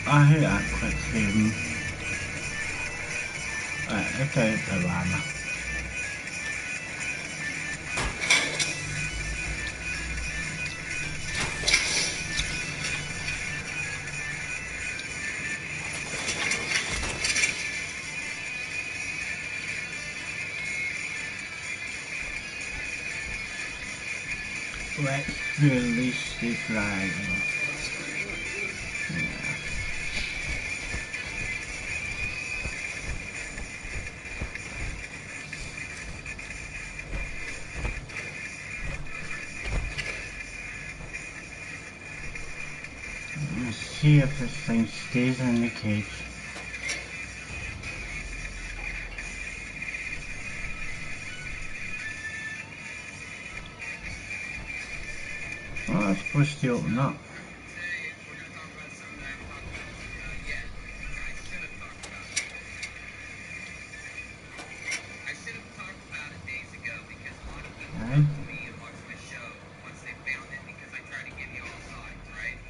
I hate that quick saving. Right, let's out the llama. Let's release the dragon. Yeah. Let's see if this thing stays in the cage. Oh, it's supposed to open up.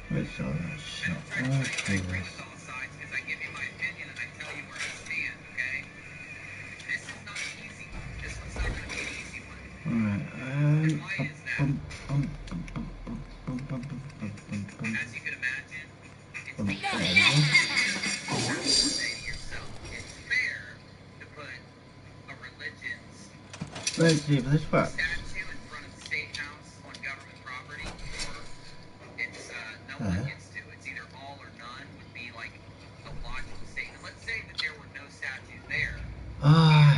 What's all that shit? Okay, this. Alright, as you can imagine, it's there we go. Let's see if this works. I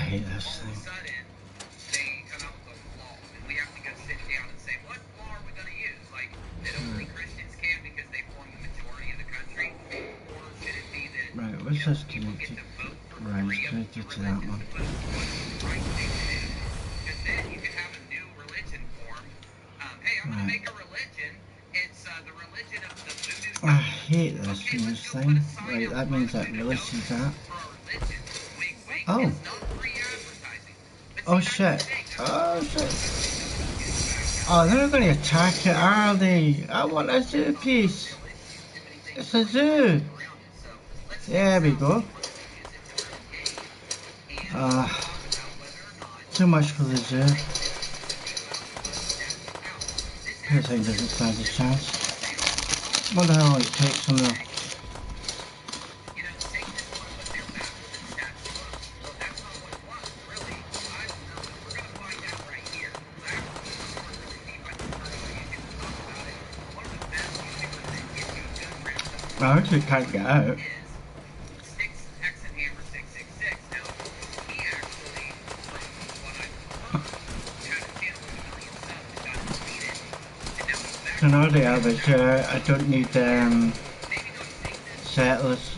hate this thing. Right, what's this connected? Right, it's connected to that one. Right. I hate this news thing. Right, that means that releases that. Oh. Oh shit. Oh shit. Oh, they're not going to attack it, are they? I want a zoo piece. It's a zoo. There we go. Too much for the zoo. This thing doesn't stand a chance. What the hell it takes them though? I actually can't get out. So now the average, I don't need settlers.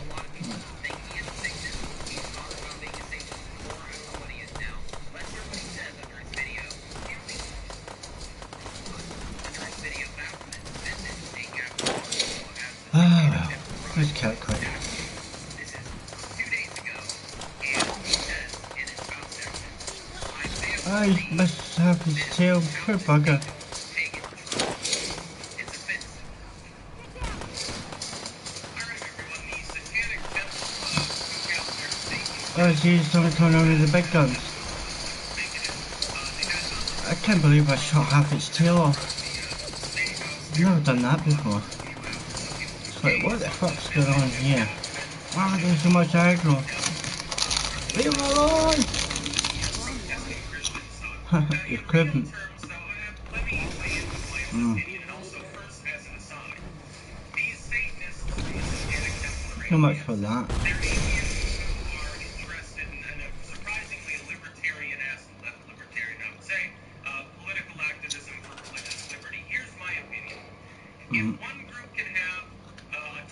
Ah, well, let's calculate. Oh, he must have his tail, poor bugger. Oh geez, something coming on with the big guns. I can't believe I shot half its tail off. I've never done that before. It's like, what the fuck's going on here? Why are there so much aggro? Leave him alone! You couldn't. Too much for that.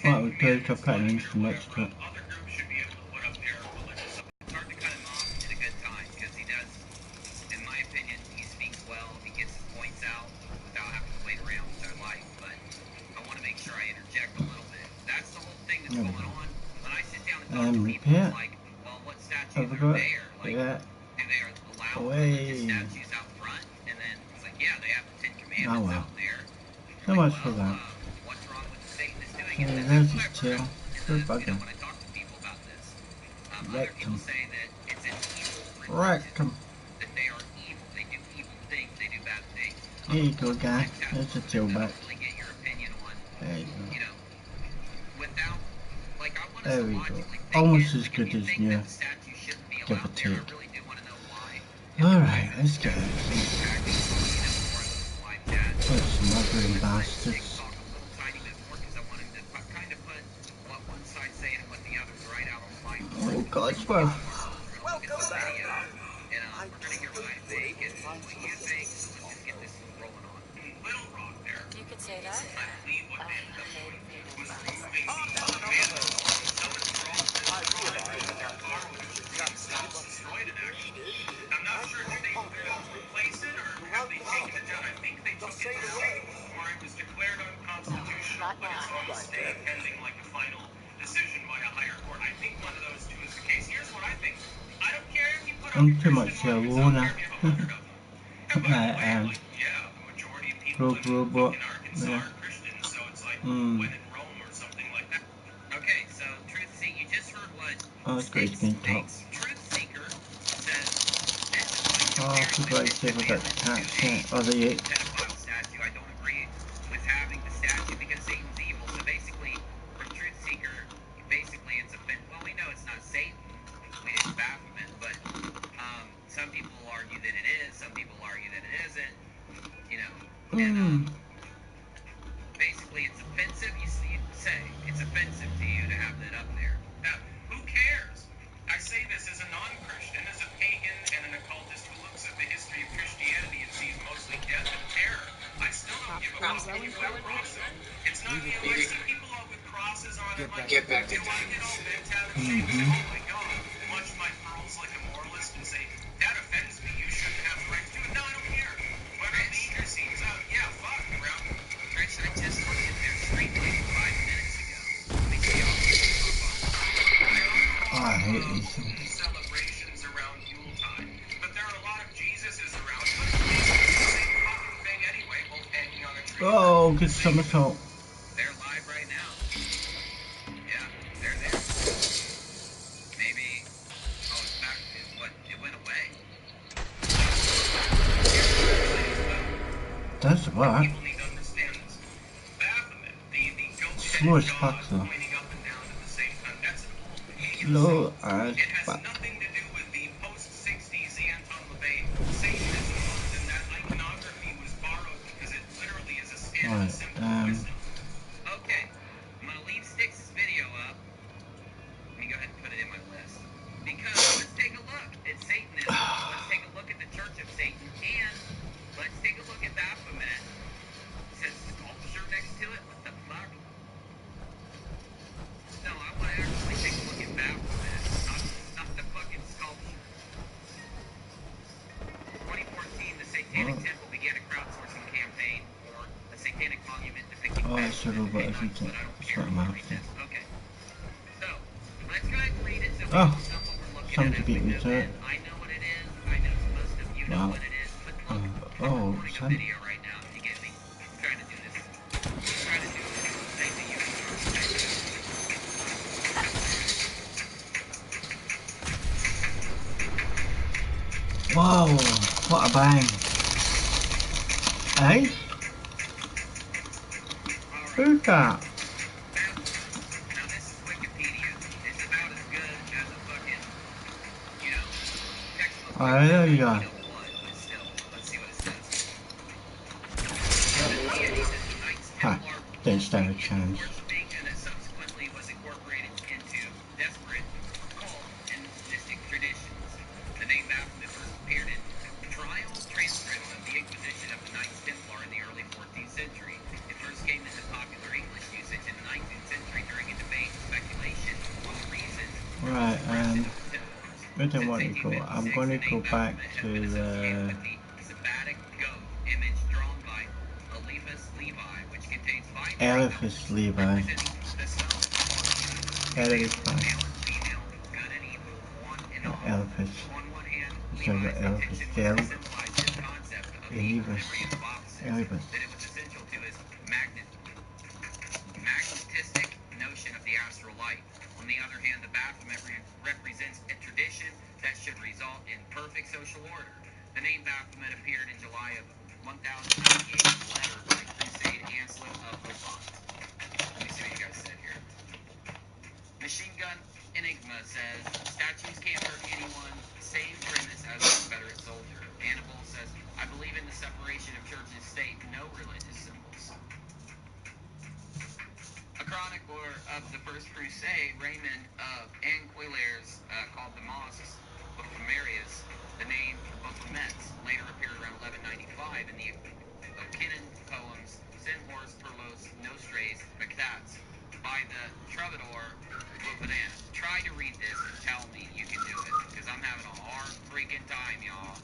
What would do to put an instant next to it? Repair. Have we got it? Yeah. Away. Oh well. So much for that. Okay, there's his tail. Good bugger. when I talk to people about this, other Wreck people 'em. say that it's an evil Wreck religion, 'em. that they are evil, they do evil things, they do bad things. Here you go, guy. There's a tailback. I don't really get your opinion on, There you go. you know, without, like, I want us There to we go. logically think Almost it. as Like, good if you as think new. that the statue shouldn't be Give or allowed there, I take. really do want to know why. Alright, let's go. Put some other bastards. Oh, Godsworth. Welcome back. You could say that. I'm not sure if they replace it or have they taken it down. I think they took it down, or it was declared unconstitutional, but it's on stay pending like a final decision by a higher court. I think one of those two is the case. Here's what I think. I don't care if you put up I'm too much Luna. the majority of people in robot. Arkansas Yeah. are Christians, so it's like when in Rome or something like that. Okay, so Truth Seeker, you just heard what Oh, it's great to be top. Truth Seeker says this is like Oh, people like to say about the cats. Oh, they ate. pedophile statue. I don't agree with having the statue because Satan's evil. So basically, for Truth Seeker, basically it's a well, we know it's not Satan. We didn't Baphomet, but some people will argue that it is. Some people argue that it isn't. You know, and basically it's offensive. You say it's offensive to you to have that up there. Now, who cares? I say this as a non-Christian, as a pagan and an occultist who looks at the history of Christianity and sees mostly death and terror. I still don't give a fuck when you wear crosses. It's not me. I see people out with crosses on. Get back to I get all bent out of shape and say, oh my God, clutch my pearls like a moralist and say, that offends me. You shouldn't have the right to do it. No, I don't care. When the danger scenes out, yeah, fuck around. Rich, I just looked at their stream like 5 minutes ago. Let me see all Oh, I hate these things. celebrations around Yuletide, but there are a lot of Jesuses around, but it's basically the same fucking thing anyway, both hanging on a tree. Oh, good somersault. They're live right now. Yeah, they're there. Maybe, oh, it's back, it went away. Does work. People need to understand this. Baphomet, the Slow as goat-headed fuck, god though. pointing up and down at the same time, that's an old pagan Slow symbol. as It has fuck. nothing to do with the post-60s Anton LaVey Satanism, other than that iconography was borrowed because it literally is a skin and a symbol of wisdom. Okay, I'm going to leave Styx's video up. Let me go ahead and put it in my list. Because let's take a look at Satanism. Let's take a look at the Church of Satan, and let's take a look at Baphomet. It says sculpture next to it. What the fuck? No, I want to actually take a look at Baphomet, not the fucking sculpture. 2014, the Satanic Temple began a crowdsourcing campaign for a satanic monument depicting Oh, it's a robot if you can. It's not my outfit. Okay. So, let's go ahead and read it so we Oh, know what we're looking something at. to beat me to it. I know what it is. I know most of you know Wow. what it is. But look, Oh, I'm recording a son. video right now. You get me? I'm trying to do this. I'm trying to do the thing that you Whoa, what a bang. Hey? Who's that? Now this is Wikipedia. It's about as good as a fucking, you know, textbook. Oh, there you go. But still, let's see what it says. The deity that the Knights Ha, Templar didn't stand a chance. worshipping and that subsequently was incorporated into desperate cult and mystic traditions. The name Baphomet first appeared in trial transcripts of the Inquisition of the Knights Templar in the early 14th century. It first came into popular English usage in the 19th century during a debate and speculation on the reasons Right, where do I want to go? I'm going to go back to the Sabbatic goat image drawn by Eliphas Levi, which contains 5 Eliphas Levi. representing the sun, Eliphas. male and female, good and evil, want and Not all. Eliphas. On one hand, So I got Levi's Eliphas intention Dell. was to symbolize his concept of the Eliphas. equilibrium of opposites, Eliphas. that it was essential to his magnetistic notion of the astral light. eye of 1088 letter by Crusade Anselm of Levant. Let me see what you guys said here. Machine Gun Enigma says, statues can't hurt anyone, same premise as a Confederate soldier. Annabelle says, I believe in the separation of church and state, no religious symbols. A chronicler of the First Crusade, Raymond of Anquillers, called the mosques Baphomeres, the name Baphomets, later appeared around 1195 in the Oceanian poems Sin Horus Perlos Nostres Mactats by the troubadour Baphomet. Try to read this and tell me you can do it, because I'm having a hard freaking time, y'all.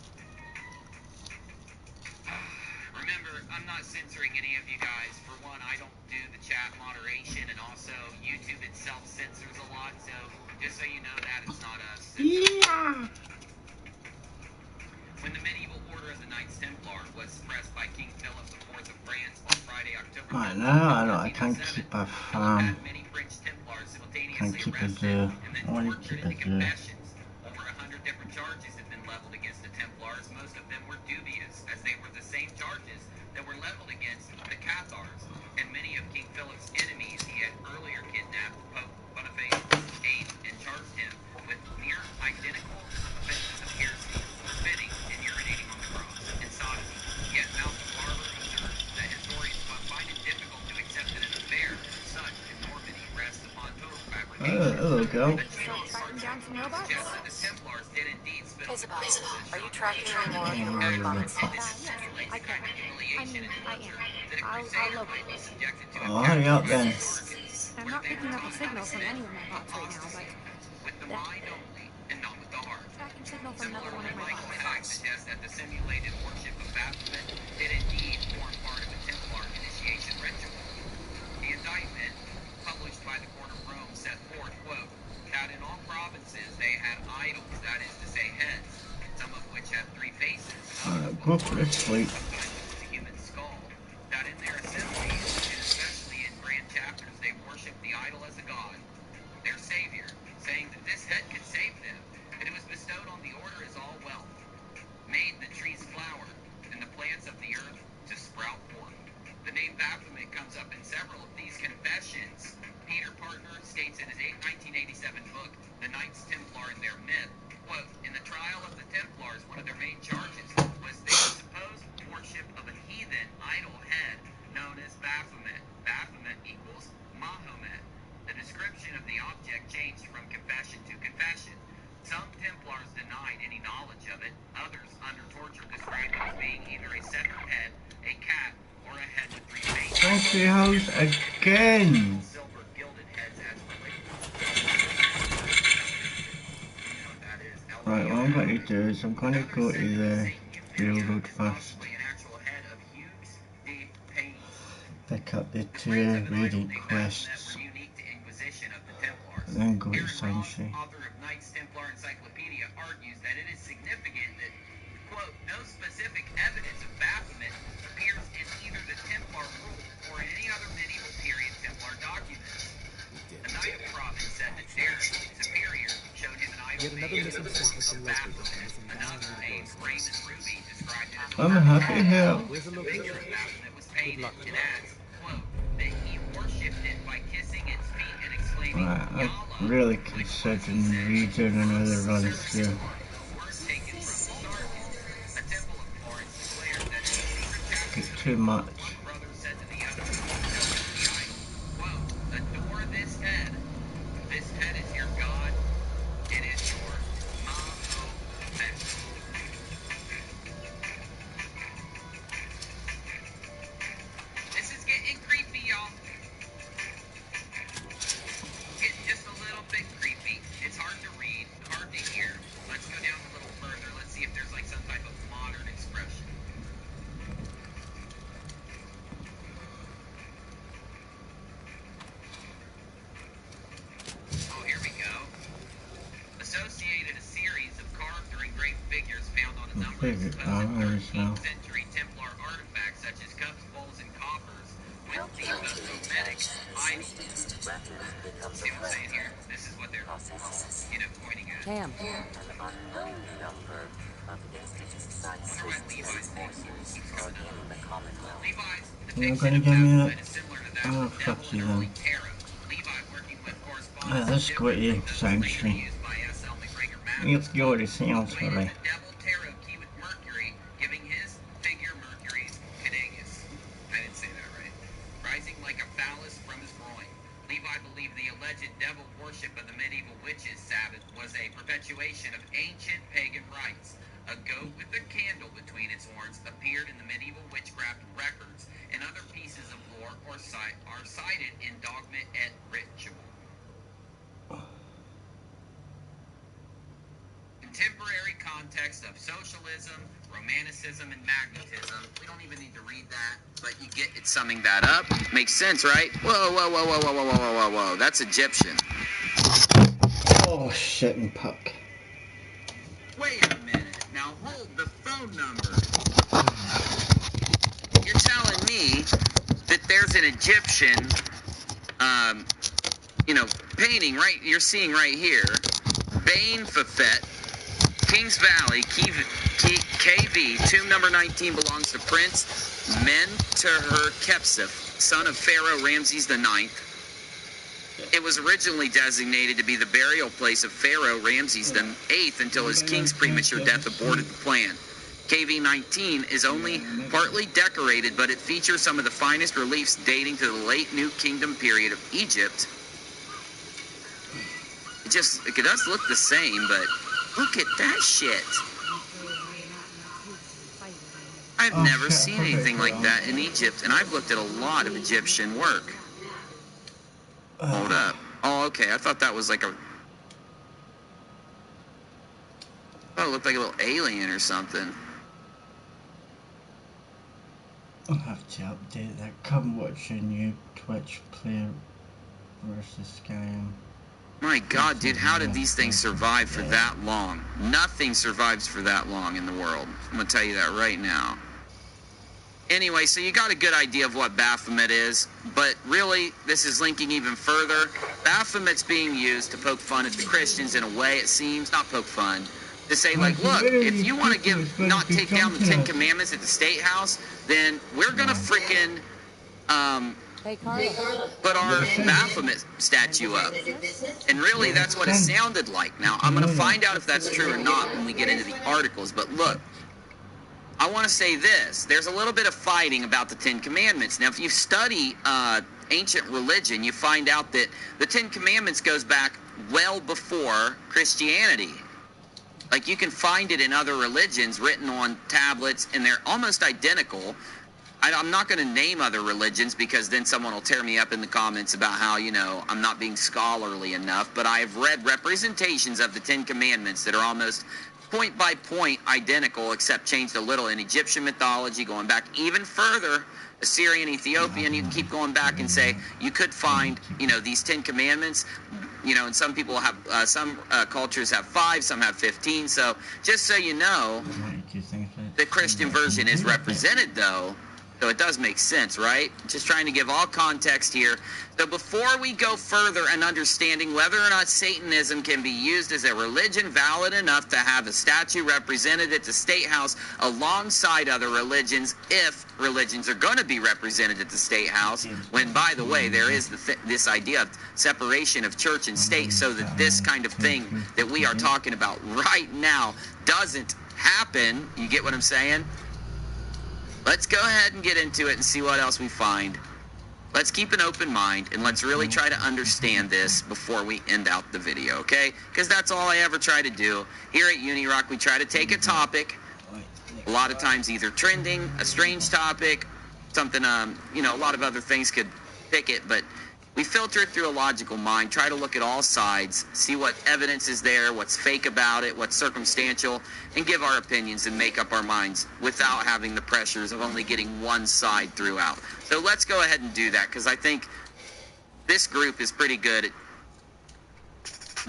Remember, I'm not censoring any of you guys. For one, I don't do the chat moderation, and also YouTube itself censors a lot, so just so you know that, it's not us. Yeah. When the medieval order of the Knights Templar was suppressed by King Philip IV of France on Friday, October 10th, I know, I can't keep a had many French Templars simultaneously arrested and then tortured into confessions. Over 100 different charges have been leveled against the Templars. Most of them were dubious, as they were the same charges that were leveled against the Cathars. And many of King Philip's enemies he had earlier kidnapped, Pope Boniface VIII, and charged him with near identical offenses of heresy, spitting and urinating on the cross, and sodomy. Yet Malcolm Barber observes that historians find it difficult to accept that an affair such enormity rests upon total fabrication. Hello, girl. The Fighting down some robots? Suggests that the Templars did indeed spit on the cross. Are you tracking any more of your robots? Yes, I can. I am. I'll locate it. Oh, hurry up then. I'm not picking up a signal from any of my bots right now, but with the mind only and not with the heart. tracking signal from another one of my Michael bots. Hack suggests that the simulated worship of Baphomet did indeed form part of a Templar initiation ritual. The indictment, published by the Court of Rome, set forth, quote, that in all provinces they had idols, that is to say heads, some of which had 3 faces, Go for a sleep. sometimes it was a human skull, that in their assemblies, and especially in grand chapters, they worshipped the idol as a god, their savior, saying that this head could save them, and it was bestowed on the order as all wealth, made the trees flower, and the plants of the earth to sprout forth. The name Baphomet comes up in several of these confessions. Peter Partner states in his 1987 book, The Knights Templar and Their Myth, quote, in the trial of the Templars, one of their main charges was their supposed worship of a heathen idol head known as Baphomet. Baphomet equals Mahomet. The description of the object changed from confession to confession. Some Templars denied any knowledge of it. Others, under torture, described it as being either a severed head, a cat, or a head with 3 faces. Fancy house again. Silver gilded heads as religion. You know what that is. Right, what I'm going to do is I'm going to go to the railroad first. Pick up the 2 radiant quests. And then go to Sunshine. Author of Knights Templar Encyclopedia argues that it is significant that, quote, no specific evidence of Baphomet appears in either the Templar rule or in any other medieval period Templar documents. The Knight of Province said that their superior showed him an idol made of Baphomet. Another named Raymond Ruby described it as I'm happy here. the figure of Baphomet was painted and adds, quote, that he worshipped it by kissing its feet and exclaiming, Right, I'm really considering redoing another run through. It's too much. Adore this head. This head is your God. It is your Mahomet. This is getting creepy, y'all. Getting just a little bit creepy. It's hard to read, hard to hear. Let's go down a little further. Let's see if there's like some type of modern expression. Oh, here we go. Associated a series of carved or engraved figures found on a number of supposed 13th century Templar artifacts such as cups, bowls, and coppers with the Baphometic idols. See what I'm saying here? This is what they're, pointing at. Cam. An unknown number You're not gonna give me that? Oh, fuck you then. Ah, that's quite sanctuary. Let's go to sounds for me. Rising like a phallus from his groin. Levi believed the alleged devil worship of the medieval witches' Sabbath was a perpetuation of ancient pagan rites. A goat with a candle between its horns appeared in the medieval witchcraft records, and other pieces of lore are cited in dogma et ritual. Contemporary context of socialism, romanticism, and magnetism. We don't even need to read that, but you get it summing that up. Makes sense, right? Whoa, whoa, whoa, whoa, whoa, whoa, whoa, whoa, whoa. That's Egyptian. Oh, shit and puck. Wait a minute. Now hold the phone number. You're telling me that there's an Egyptian, painting, right? You're seeing right here. Bain Fafet, Kings Valley, KV, tomb number 19 belongs to Prince Mentuhotep, son of Pharaoh Ramses IX. It was originally designated to be the burial place of Pharaoh Ramses VIII until his king's premature death aborted the plan. KV-19 is only partly decorated, but it features some of the finest reliefs dating to the late New Kingdom period of Egypt. It does look the same, but look at that shit. I've never seen anything like that in Egypt, and I've looked at a lot of Egyptian work. Hold up. Oh, okay. I thought that was like it looked like a little alien or something. I'll have to update that. Come watch a new Twitch player versus Skyrim. My God, dude, how did these things survive for that long? Nothing survives for that long in the world. I'm going to tell you that right now. Anyway, so you got a good idea of what Baphomet is, but really, this is linking even further. Baphomet's being used to poke fun at the Christians in a way, it seems, not poke fun, to say, like, look, if you want to not take down the Ten Commandments at the State House, then we're going to freaking, put our Baphomet statue up. And really, that's what it sounded like. Now, I'm going to find out if that's true or not when we get into the articles, but look. I want to say this. There's a little bit of fighting about the Ten Commandments. Now, if you study ancient religion, you find out that the Ten Commandments goes back well before Christianity. Like, you can find it in other religions written on tablets, and they're almost identical. I'm not going to name other religions because then someone will tear me up in the comments about how, I'm not being scholarly enough. But I have read representations of the Ten Commandments that are almost point by point identical, except changed a little in Egyptian mythology, going back even further, Assyrian, Ethiopian. You can keep going back and say you could find, these Ten Commandments, and some people have, some cultures have 5, some have 15. So just so you know, the Christian version is represented, though. So it does make sense, right? Just trying to give all context here. So before we go further in understanding whether or not Satanism can be used as a religion valid enough to have a statue represented at the State House alongside other religions, if religions are going to be represented at the State House, when, by the way, there is this idea of separation of church and state, so that this kind of thing that we are talking about right now doesn't happen. You get what I'm saying? Let's go ahead and get into it and see what else we find. Let's keep an open mind, and let's really try to understand this before we end out the video, okay? Because that's all I ever try to do. Here at UniRock, we try to take a topic, a lot of times either trending, a strange topic, something, a lot of other things could pick it, but we filter it through a logical mind, try to look at all sides, see what evidence is there, what's fake about it, what's circumstantial, and give our opinions and make up our minds without having the pressures of only getting one side throughout. So let's go ahead and do that, because I think this group is pretty good at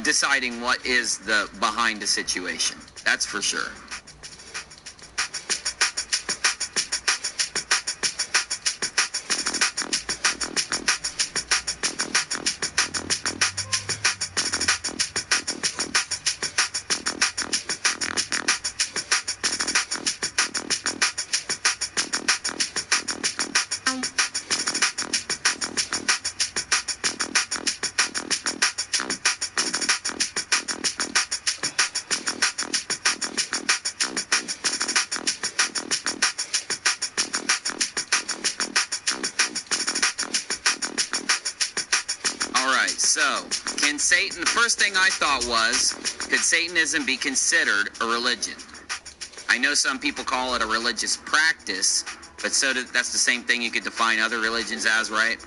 deciding what is the behind the situation. That's for sure. So, can Satan, the first thing I thought was, could Satanism be considered a religion? I know some people call it a religious practice, but that's the same thing you could define other religions as, right?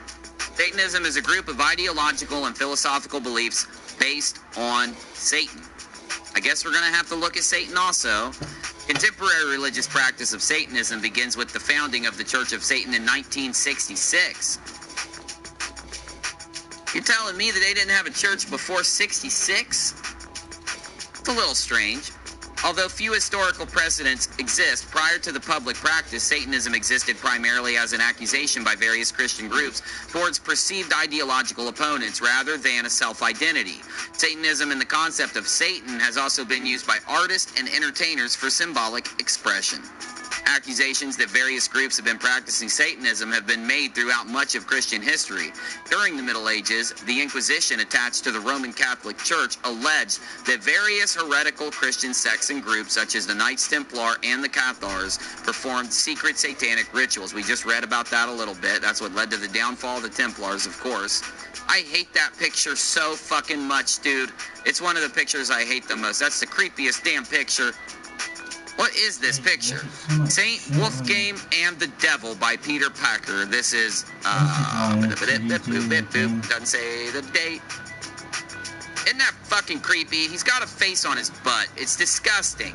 Satanism is a group of ideological and philosophical beliefs based on Satan. I guess we're going to have to look at Satan also. Contemporary religious practice of Satanism begins with the founding of the Church of Satan in 1966. You're telling me that they didn't have a church before 66? It's a little strange. Although few historical precedents exist, prior to the public practice, Satanism existed primarily as an accusation by various Christian groups towards perceived ideological opponents rather than a self-identity. Satanism and the concept of Satan has also been used by artists and entertainers for symbolic expression. Accusations that various groups have been practicing Satanism have been made throughout much of Christian history. During the Middle Ages, the Inquisition attached to the Roman Catholic Church alleged that various heretical Christian sects and groups, such as the Knights Templar and the Cathars, performed secret satanic rituals. We just read about that a little bit. That's what led to the downfall of the Templars, of course. I hate that picture so fucking much, dude. It's one of the pictures I hate the most. That's the creepiest damn picture. What is this picture? Saint Wolfgang and the Devil by Peter Packer. This is, doesn't say the date. Isn't that fucking creepy? He's got a face on his butt. It's disgusting.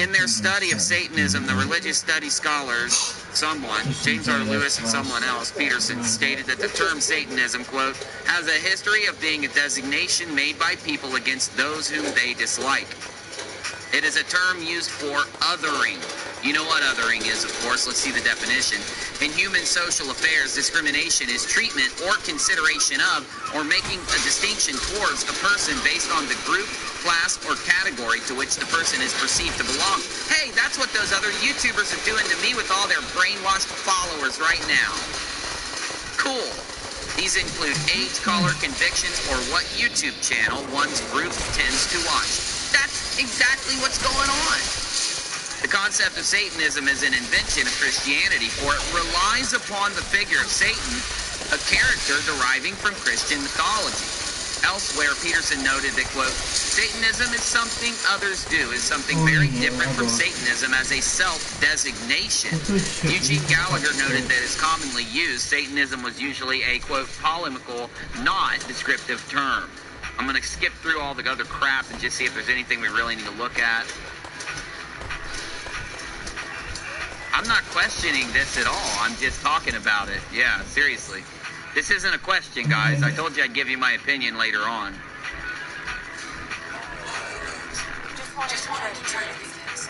In their study of Satanism, the religious study scholars, James R. Lewis and someone else, Peterson, stated that the term Satanism, quote, has a history of being a designation made by people against those whom they dislike. It is a term used for othering. You know what othering is, of course. Let's see the definition. In human social affairs, discrimination is treatment or consideration of or making a distinction towards a person based on the group, class, or category to which the person is perceived to belong. Hey, that's what those other YouTubers are doing to me with all their brainwashed followers right now. Cool. These include age, color, convictions, or what YouTube channel one's group tends to watch. That's exactly what's going on. The concept of Satanism is an invention of Christianity, for it relies upon the figure of Satan, a character deriving from Christian mythology. Elsewhere, Peterson noted that, quote, Satanism is something others do, is something very different from Satanism as a self-designation. Eugene Gallagher noted that as commonly used, Satanism was usually a, quote, polemical, not descriptive term. I'm going to skip through all the other crap and just see if there's anything we really need to look at. I'm not questioning this at all. I'm just talking about it. Yeah, seriously. This isn't a question, guys. I told you I'd give you my opinion later on. Just wanted to try to do this.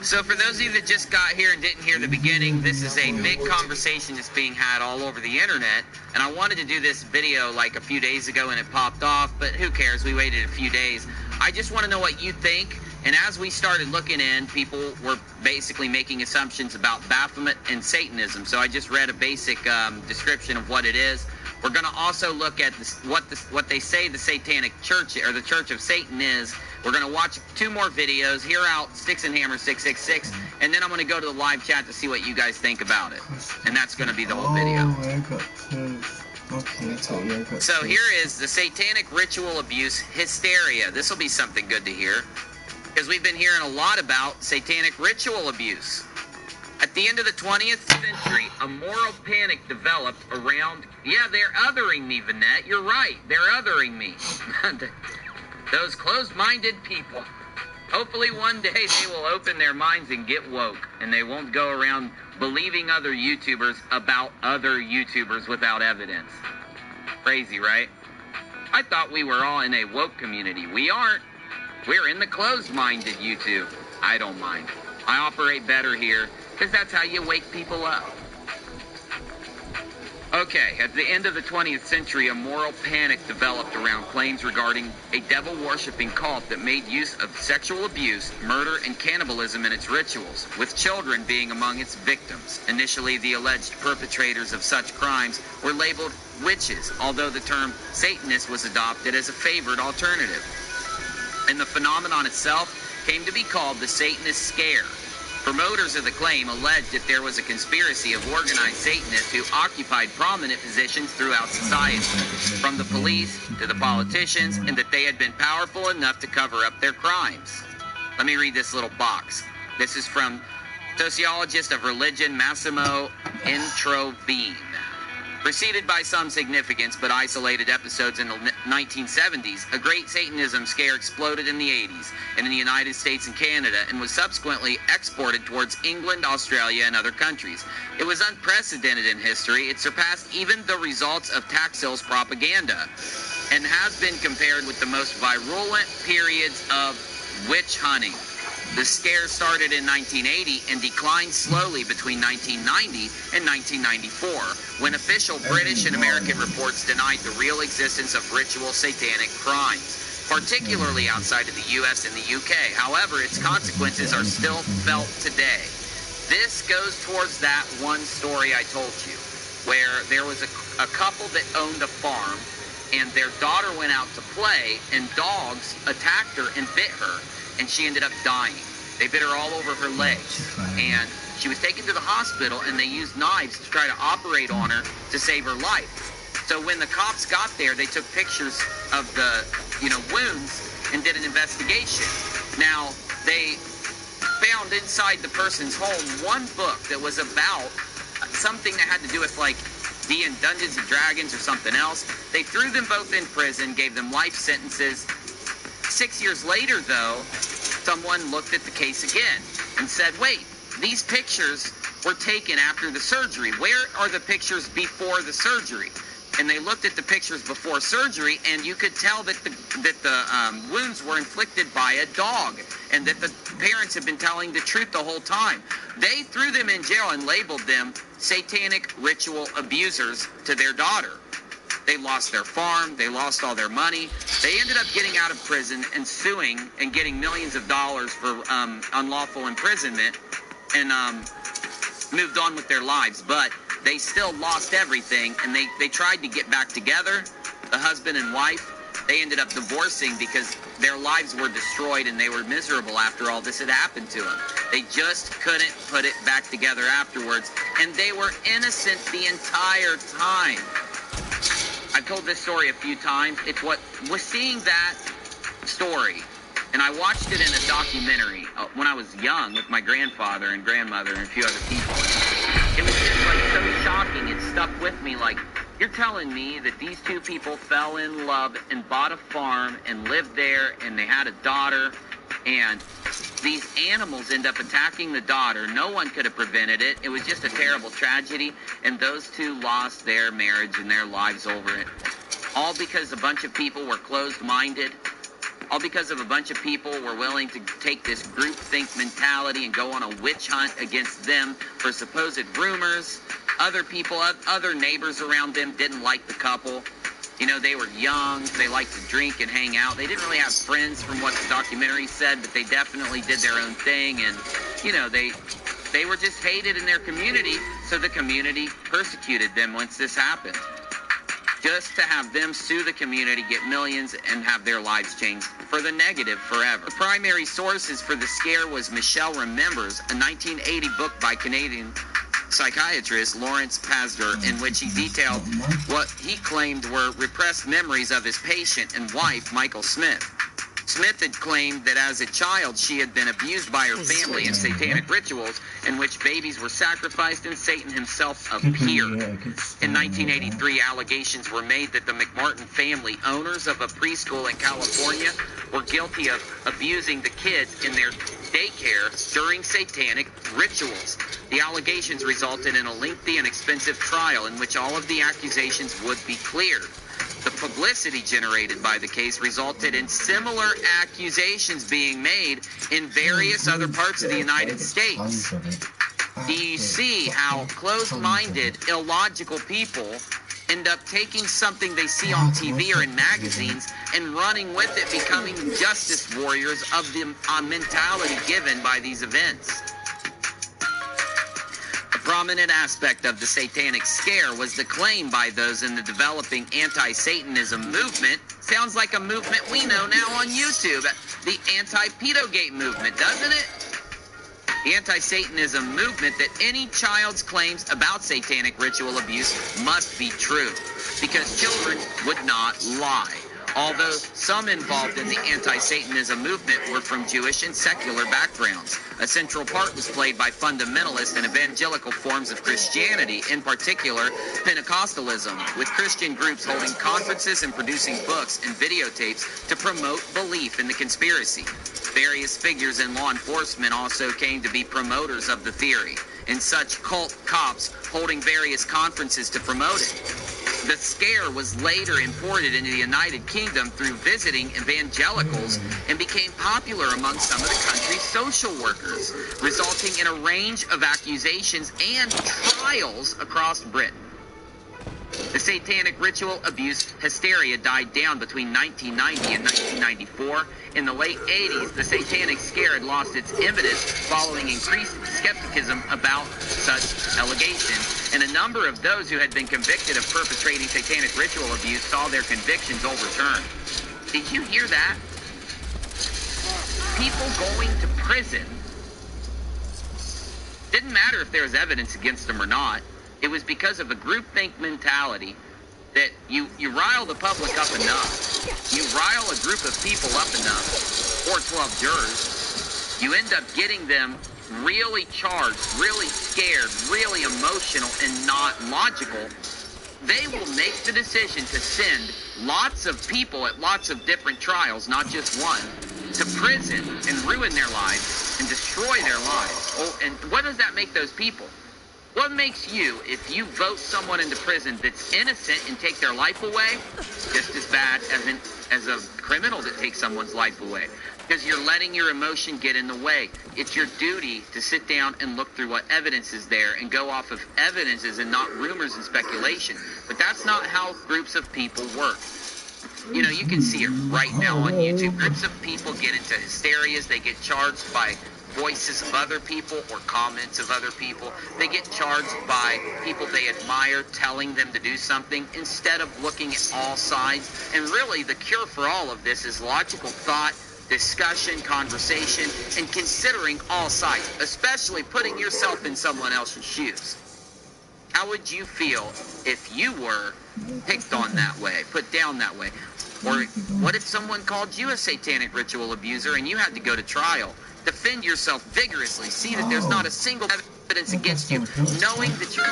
So for those of you that just got here and didn't hear the beginning, this is a big conversation that's being had all over the internet. And I wanted to do this video like a few days ago and it popped off, but who cares? We waited a few days. I just want to know what you think. And as we started looking in, people were basically making assumptions about Baphomet and Satanism. So I just read a basic description of what it is. We're going to also look at what they say the Satanic Church or the Church of Satan is. We're going to watch 2 more videos, hear out Sticks and Hammer 666, and then I'm going to go to the live chat to see what you guys think about it. And that's going to be the whole video. So here is the Satanic Ritual Abuse Hysteria. This will be something good to hear, because we've been hearing a lot about satanic ritual abuse. At the end of the 20th century, a moral panic developed around... Yeah, they're othering me, Vanette. You're right. They're othering me. Those closed-minded people. Hopefully one day they will open their minds and get woke, and they won't go around believing other YouTubers about other YouTubers without evidence. Crazy, right? I thought we were all in a woke community. We aren't. We're in the closed-minded YouTube. I don't mind. I operate better here, because that's how you wake people up. Okay, at the end of the 20th century, a moral panic developed around claims regarding a devil-worshipping cult that made use of sexual abuse, murder, and cannibalism in its rituals, with children being among its victims. Initially, the alleged perpetrators of such crimes were labeled witches, although the term Satanist was adopted as a favored alternative. And the phenomenon itself came to be called the Satanist Scare. Promoters of the claim alleged that there was a conspiracy of organized Satanists who occupied prominent positions throughout society, from the police to the politicians, and that they had been powerful enough to cover up their crimes. Let me read this little box. This is from sociologist of religion Massimo Introvine. Preceded by some significance but isolated episodes in the 1970s, a great Satanism scare exploded in the 80s and in the United States and Canada, and was subsequently exported towards England, Australia, and other countries. It was unprecedented in history. It surpassed even the results of Taxil's propaganda, and has been compared with the most virulent periods of witch hunting. The scare started in 1980 and declined slowly between 1990 and 1994, when official British and American reports denied the real existence of ritual satanic crimes, particularly outside of the US and the UK. However, its consequences are still felt today. This goes towards that one story I told you, where there was a couple that owned a farm, and their daughter went out to play, and dogs attacked her and bit her, and she ended up dying. They bit her all over her legs, and she was taken to the hospital, and they used knives to try to operate on her to save her life. So when the cops got there, they took pictures of the, wounds and did an investigation. Now, they found inside the person's home one book that was about something that had to do with, like, Dungeons and Dragons or something else. They threw them both in prison, gave them life sentences. 6 years later, though, someone looked at the case again and said, wait, these pictures were taken after the surgery. Where are the pictures before the surgery? And they looked at the pictures before surgery, and you could tell that the wounds were inflicted by a dog, and that the parents had been telling the truth the whole time. They threw them in jail and labeled them satanic ritual abusers to their daughter. They lost their farm. They lost all their money. They ended up getting out of prison and suing and getting millions of dollars for unlawful imprisonment, and moved on with their lives. But they still lost everything, and they tried to get back together, the husband and wife. They ended up divorcing because their lives were destroyed, and they were miserable after all this had happened to them. They just couldn't put it back together afterwards, and they were innocent the entire time. I've told this story a few times. It's what was seeing that story, and I watched it in a documentary when I was young with my grandfather and grandmother and a few other people. It was just like so shocking. It stuck with me. Like, you're telling me that these two people fell in love and bought a farm and lived there, and they had a daughter, and these animals end up attacking the daughter. No one could have prevented it. It was just a terrible tragedy, and those two lost their marriage and their lives over it. All because a bunch of people were closed-minded. All because of a bunch of people were willing to take this groupthink mentality and go on a witch hunt against them for supposed rumors. Other people, other neighbors around them didn't like the couple. They were young, they liked to drink and hang out. They didn't really have friends from what the documentary said, but they definitely did their own thing, and, they were just hated in their community, so the community persecuted them once this happened. Just to have them sue the community, get millions, and have their lives changed for the negative forever. The primary sources for the scare was Michelle Remembers, a 1980 book by Canadian psychiatrist Lawrence Pastor, in which he detailed what he claimed were repressed memories of his patient and wife, Michael Smith. Smith had claimed that as a child she had been abused by her family in satanic rituals in which babies were sacrificed and Satan himself appeared. In 1983, allegations were made that the McMartin family, owners of a preschool in California, were guilty of abusing the kids in their daycare during satanic rituals. The allegations resulted in a lengthy and expensive trial in which all of the accusations would be cleared. The publicity generated by the case resulted in similar accusations being made in various other parts of the United States. Do you see how closed-minded, illogical people end up taking something they see on TV or in magazines and running with it, becoming justice warriors of the mentality given by these events? A prominent aspect of the Satanic Scare was the claim by those in the developing anti-Satanism movement. Sounds like a movement we know now on YouTube, the anti-pedogate movement, doesn't it? The anti-Satanism movement that any child's claims about satanic ritual abuse must be true, because children would not lie. Although some involved in the anti-Satanism movement were from Jewish and secular backgrounds, a central part was played by fundamentalist and evangelical forms of Christianity, in particular Pentecostalism, with Christian groups holding conferences and producing books and videotapes to promote belief in the conspiracy. Various figures in law enforcement also came to be promoters of the theory, and such cult cops holding various conferences to promote it. The scare was later imported into the United Kingdom through visiting evangelicals and became popular among some of the country's social workers, resulting in a range of accusations and trials across Britain. The satanic ritual abuse hysteria died down between 1990 and 1994. In the late 80s, the Satanic Scare had lost its impetus following increased skepticism about such allegations, and a number of those who had been convicted of perpetrating satanic ritual abuse saw their convictions overturned. Did you hear that? People going to prison. Didn't matter if there was evidence against them or not. It was because of a groupthink mentality that you rile the public up enough, you rile a group of people up enough, or 12 jurors, you end up getting them really charged, really scared, really emotional, and not logical. They will make the decision to send lots of people at lots of different trials, not just one, to prison and ruin their lives and destroy their lives. Oh, and what does that make those people? What makes you, if you vote someone into prison that's innocent and take their life away, just as bad as a criminal that takes someone's life away? Because you're letting your emotion get in the way. It's your duty to sit down and look through what evidence is there and go off of evidences and not rumors and speculation. But that's not how groups of people work. You know, you can see it right now on YouTube. Groups of people get into hysterias. They get charged by voices of other people or comments of other people. They get charged by people they admire telling them to do something instead of looking at all sides. And really, the cure for all of this is logical thought, discussion, conversation, and considering all sides, especially putting yourself in someone else's shoes. How would you feel if you were picked on that way, put down that way? Or what if someone called you a satanic ritual abuser and you had to go to trial? Defend yourself vigorously. See that there's not a single evidence against you, knowing that you...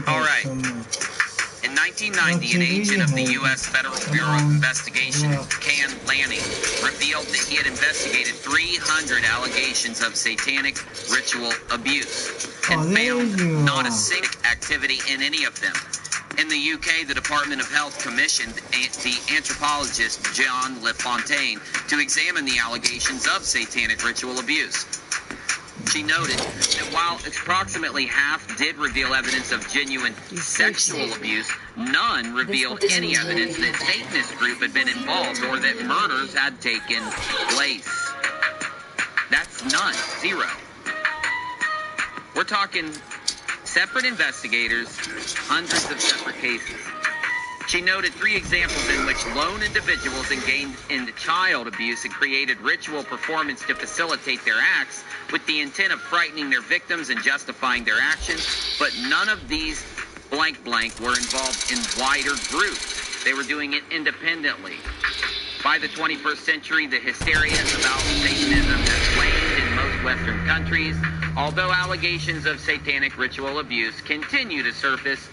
All right. In 1990, an agent of the U.S. Federal Bureau of Investigation, Ken Lanning, revealed that he had investigated 300 allegations of satanic ritual abuse and found not a single activity in any of them. In the UK, the Department of Health commissioned the anthropologist John LaFontaine to examine the allegations of satanic ritual abuse. She noted that while approximately half did reveal evidence of genuine sexual abuse, none revealed any evidence that Satanist group had been involved or that murders had taken place. That's none. Zero. We're talking separate investigators, hundreds of separate cases. She noted 3 examples in which lone individuals engaged in child abuse and created ritual performance to facilitate their acts with the intent of frightening their victims and justifying their actions, but none of these blank were involved in wider groups. They were doing it independently. By the 21st century, the hysteria about Satanism has waned in most Western countries, although allegations of satanic ritual abuse continue to surface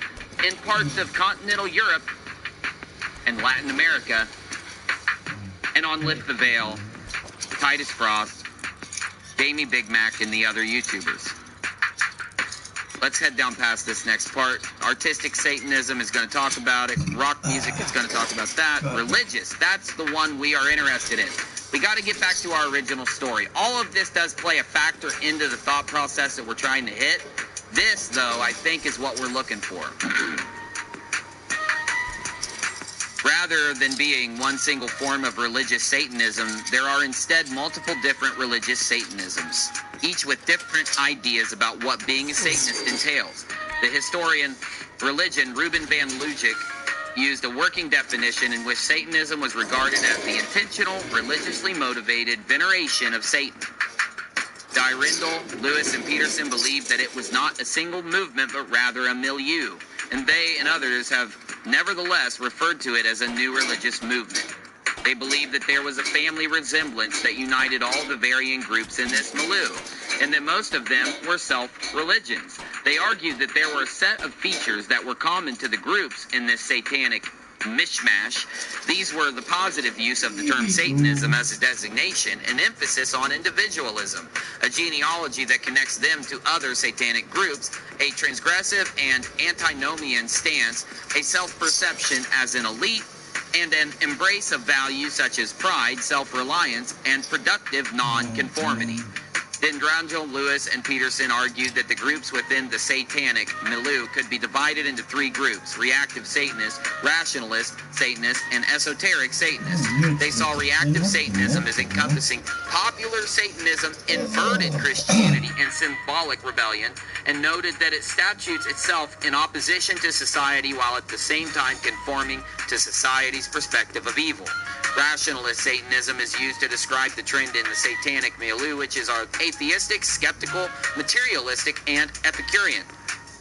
in parts of continental Europe and Latin America, and on Lift the Veil, Titus Frost, Jamie Big Mac, and the other YouTubers. Let's head down past this next part. Artistic Satanism is going to talk about it. Rock music is going to talk about that. Religious, that's the one we are interested in. We got to get back to our original story. All of this does play a factor into the thought process that we're trying to hit. This, though, I think is what we're looking for. Rather than being one single form of religious Satanism, there are instead multiple different religious Satanisms, each with different ideas about what being a Satanist entails. The historian Religion, Ruben van Lujic, used a working definition in which Satanism was regarded as the intentional, religiously motivated veneration of Satan. Rindle, Lewis, and Peterson believed that it was not a single movement, but rather a milieu, and they and others have nevertheless referred to it as a new religious movement. They believed that there was a family resemblance that united all the varying groups in this milieu, and that most of them were self-religions. They argued that there were a set of features that were common to the groups in this satanic mishmash. These were the positive use of the term Satanism as a designation, an emphasis on individualism, a genealogy that connects them to other satanic groups, a transgressive and antinomian stance, a self-perception as an elite, and an embrace of values such as pride, self-reliance, and productive non-conformity. Dendrangel, Lewis, and Peterson argued that the groups within the satanic milieu could be divided into three groups: reactive Satanists, rationalist Satanists, and esoteric Satanists. They saw reactive Satanism as encompassing popular Satanism, inverted Christianity, and symbolic rebellion, and noted that it statutes itself in opposition to society while at the same time conforming to society's perspective of evil. Rationalist Satanism is used to describe the trend in the satanic milieu, which is atheistic, skeptical, materialistic, and Epicurean.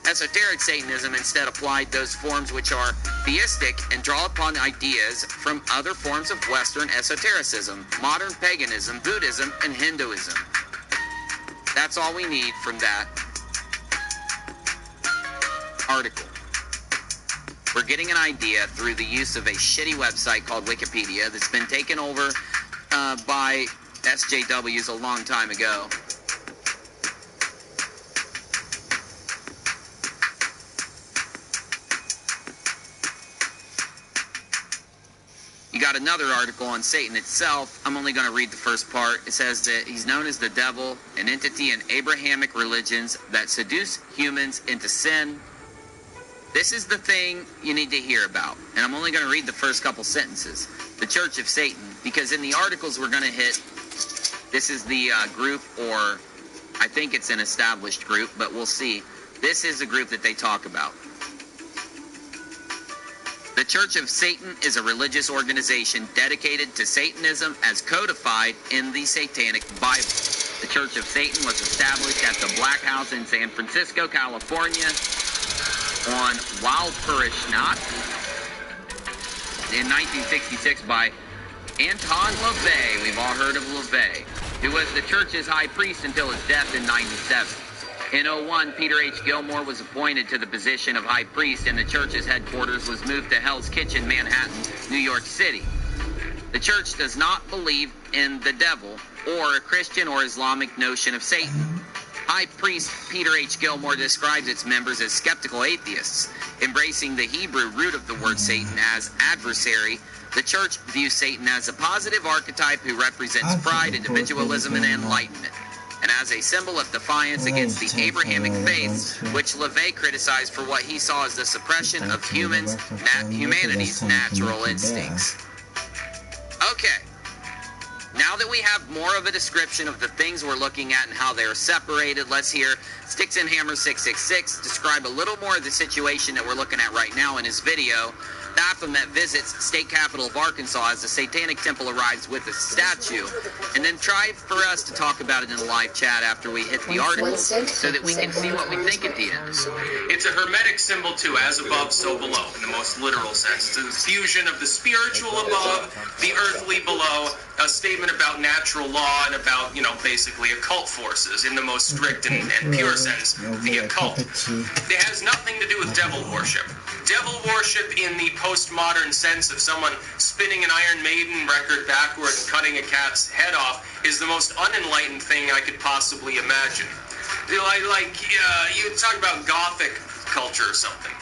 Esoteric Satanism instead applied those forms which are theistic and draw upon ideas from other forms of Western esotericism, modern paganism, Buddhism, and Hinduism. That's all we need from that article. We're getting an idea through the use of a shitty website called Wikipedia that's been taken over by SJWs a long time ago. You got another article on Satan itself. I'm only going to read the first part. It says that he's known as the devil, an entity in Abrahamic religions that seduce humans into sin. This is the thing you need to hear about. And I'm only going to read the first couple sentences. The Church of Satan, because in the articles we're going to hit, this is the group, or I think it's an established group, but we'll see. This is a group that they talk about. The Church of Satan is a religious organization dedicated to Satanism as codified in the Satanic Bible. The Church of Satan was established at the Black House in San Francisco, California, on Walpurgisnacht in 1966 by Anton LaVey. We've all heard of LaVey, who was the church's high priest until his death in 97. In 2001, Peter H. Gilmore was appointed to the position of high priest, and the church's headquarters was moved to Hell's Kitchen, Manhattan, New York City. The church does not believe in the devil or a Christian or Islamic notion of Satan. High priest Peter H. Gilmore describes its members as skeptical atheists, embracing the Hebrew root of the word Satan as adversary. The church views Satan as a positive archetype who represents pride, individualism, and enlightenment, and as a symbol of defiance against the Abrahamic faiths, which LaVey criticized for what he saw as the suppression of humanity's natural instincts. Okay. Now that we have more of a description of the things we're looking at and how they're separated, let's hear Sticks and Hammer 666 describe a little more of the situation that we're looking at right now in his video. Baphomet visits state capital of Arkansas as the Satanic Temple arrives with a statue, and then try for us to talk about it in a live chat after we hit the article so that we can see what we think at the end. It's a hermetic symbol too, as above, so below, in the most literal sense. It's a fusion of the spiritual above, the earthly below, a statement about natural law and about, basically occult forces in the most strict and pure sense, the occult. It has nothing to do with devil worship. Devil worship in the postmodern sense of someone spinning an Iron Maiden record backward and cutting a cat's head off is the most unenlightened thing I could possibly imagine. You talk about Gothic culture or something.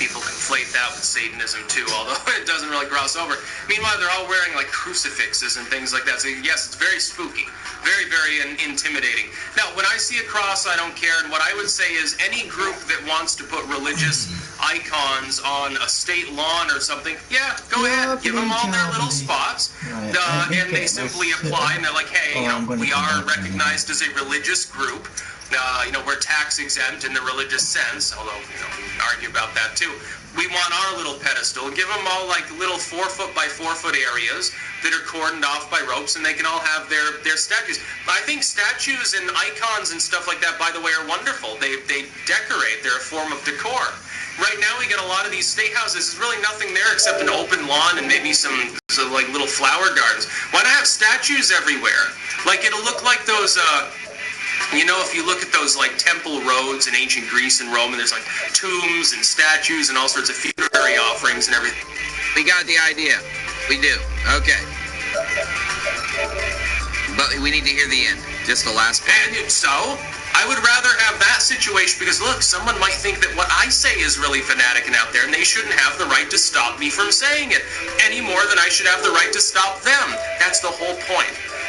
People conflate that with Satanism too, although it doesn't really cross over. Meanwhile, they're all wearing like crucifixes and things like that. So yes, it's very spooky, very, very intimidating. Now, when I see a cross, I don't care. And what I would say is any group that wants to put religious icons on a state lawn or something, yeah, go ahead, give them all their little spots, and they simply apply. And they're like, hey, we are recognized as a religious group. We're tax exempt in the religious sense, although, we can argue about that too. We want our little pedestal. Give them all like little 4 foot by 4 foot areas that are cordoned off by ropes, and they can all have their statues. I think statues and icons and stuff like that, by the way, are wonderful. They decorate. They're a form of decor. Right now we get a lot of these state houses. There's really nothing there except an open lawn and maybe some like little flower gardens. Why not have statues everywhere? Like it'll look like those if you look at those like temple roads in ancient Greece and Rome, and there's like tombs and statues and all sorts of funerary offerings and everything. We got the idea. We do. Okay. But we need to hear the end. Just the last part. And so, I would rather have that situation because, look, someone might think that what I say is really fanatic and out there, and they shouldn't have the right to stop me from saying it any more than I should have the right to stop them. That's the whole point.